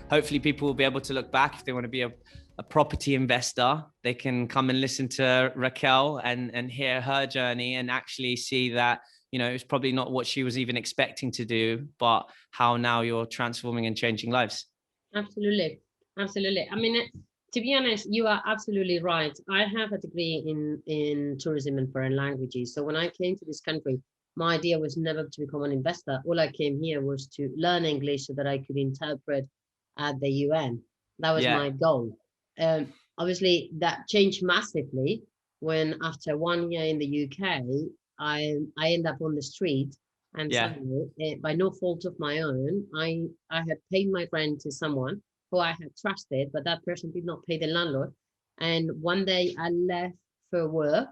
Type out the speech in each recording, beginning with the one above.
Hopefully people will be able to look back if they want to be a property investor. They can come and listen to Raquel and hear her journey and actually see that, you know, it's probably not what she was even expecting to do, but how now you're transforming and changing lives. Absolutely. Absolutely. I mean, to be honest, you are absolutely right. I have a degree in tourism and foreign languages. So when I came to this country, my idea was never to become an investor. All I came here was to learn English so that I could interpret at the UN. That was my goal. Obviously, that changed massively when after 1 year in the UK, I ended up on the street. And suddenly, by no fault of my own, I had paid my rent to someone who I had trusted, but that person did not pay the landlord. And one day I left for work.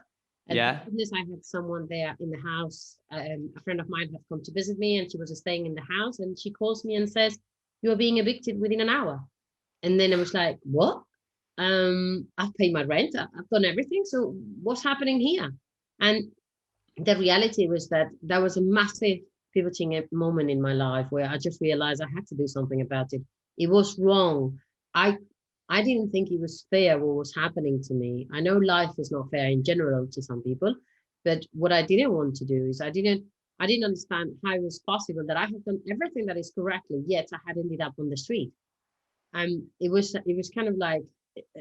And thank goodness I had someone there in the house. A friend of mine had come to visit me and she was staying in the house. And she calls me and says, "You are being evicted within an hour." And then I was like, what? I've paid my rent. I've done everything. So what's happening here? And the reality was that that was a massive pivoting moment in my life where I just realized I had to do something about it. It was wrong. I didn't think it was fair what was happening to me. I know life is not fair in general to some people, but what I didn't want to do is I didn't understand how it was possible that I had done everything that is correctly, yet I had ended up on the street. It was kind of like,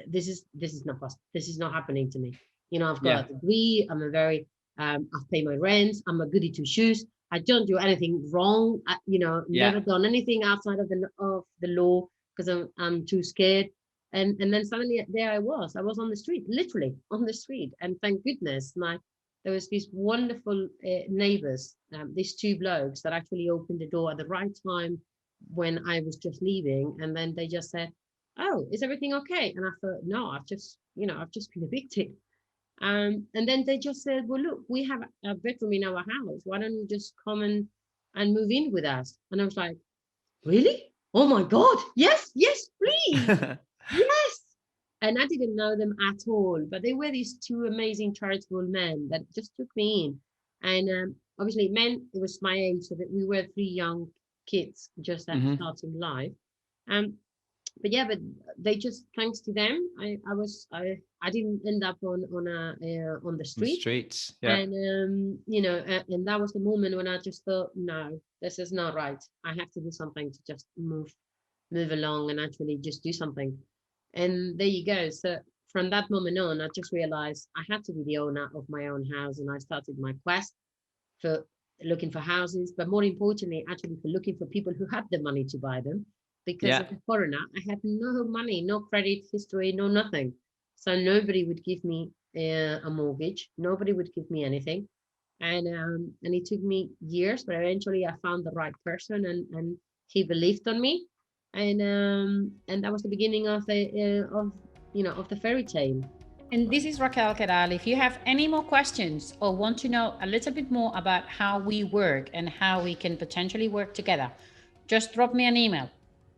this is not possible. This is not happening to me. You know, I've got a degree. I'm a very I've paid my rent. I'm a goody two shoes. I don't do anything wrong. Never done anything outside of the law because I'm too scared. And then suddenly there I was on the street, literally on the street. And thank goodness there was these wonderful neighbors, these two blokes that actually opened the door at the right time when I was just leaving. And then they just said, "Oh, is everything okay?" And I thought, no, I've just been evicted. And then they just said, "Well, look, we have a bedroom in our house. Why don't you just come and move in with us?" And I was like, "Really? Oh my God. Yes, please." Yes. And I didn't know them at all, but they were these two amazing charitable men that just took me in. And obviously men, it was my age, so that we were three young kids just at starting life. But they just, thanks to them, I didn't end up on the streets. And and that was the moment when I just thought, no, this is not right. I have to do something to just move along and actually just do something. And there you go. So from that moment on, I just realized I had to be the owner of my own house, and I started my quest for looking for houses, but more importantly, actually for looking for people who had the money to buy them. Because as a foreigner, I had no money, no credit history, no nothing. So nobody would give me a mortgage. Nobody would give me anything. And it took me years, but eventually I found the right person, and he believed on me. And that was the beginning of the fairy tale. And this is Raquel Queral. If you have any more questions or want to know a little bit more about how we work and how we can potentially work together, just drop me an email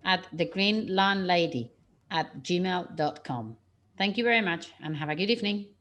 at thegreenlandlady@gmail.com. Thank you very much and have a good evening.